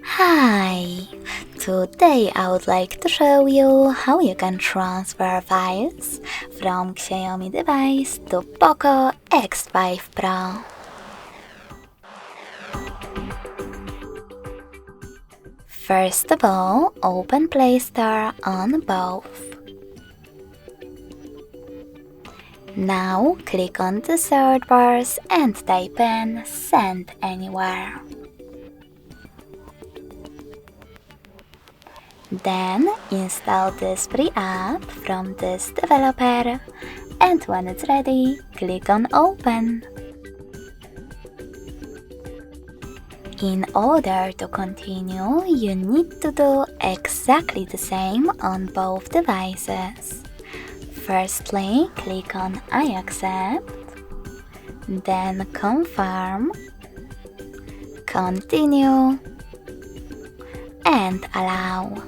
Hi! Today I would like to show you how you can transfer files from XIAOMI device to POCO X5 Pro. First of all, open Play Store on both. Now click on the search bars and type in Send Anywhere. Then install this free app from this developer, and when it's ready, click on Open. In order to continue, you need to do exactly the same on both devices. Firstly, click on I accept, then confirm, continue, and allow.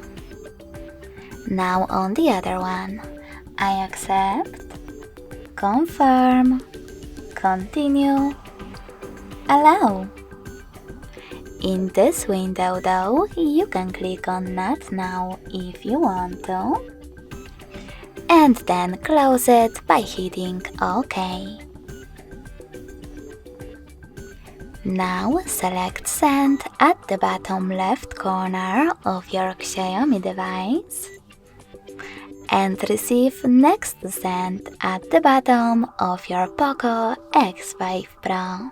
Now on the other one, I accept, confirm, continue, allow. In this window though, you can click on Not Now if you want to, and then close it by hitting OK. Now select Send at the bottom left corner of your XIAOMI device and receive Next to Send at the bottom of your POCO X5 Pro.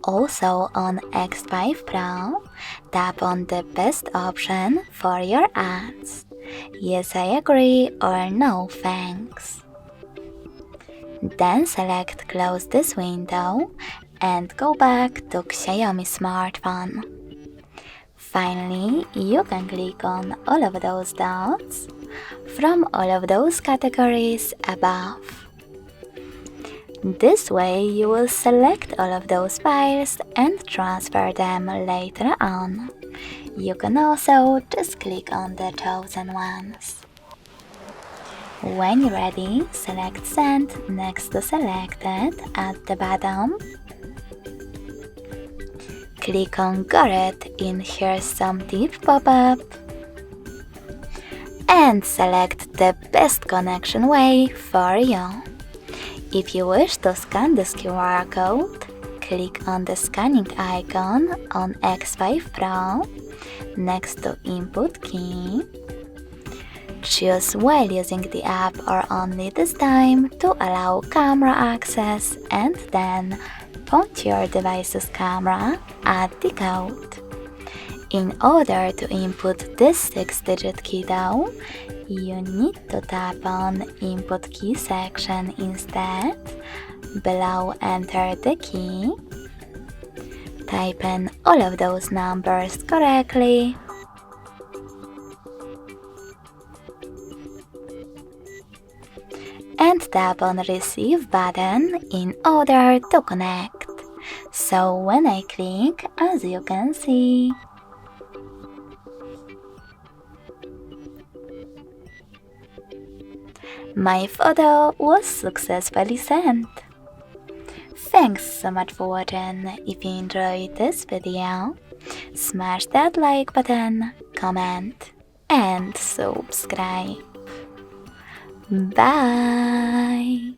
Also on X5 Pro, tap on the best option for your ads. Yes, I agree or no thanks. Then select Close this window and go back to XIAOMI smartphone. Finally, you can click on all of those dots from all of those categories above. This way you will select all of those files and transfer them later on. You can also just click on the chosen ones. When you're ready, select Send next to Selected at the bottom. Click on Got it in Here's Some Tip pop-up and select the best connection way for you. If you wish to scan this QR code, click on the scanning icon on X5 Pro next to Input key. Choose while using the app or only this time to allow camera access, and then point your device's camera at the code. In order to input this 6-digit key though, you need to tap on Input Key section instead. Below enter the key. Type in all of those numbers correctly. And tap on Receive button in order to connect. So when I click, as you can see, my photo was successfully sent. Thanks so much for watching. If you enjoyed this video, smash that like button, comment, and subscribe. Bye!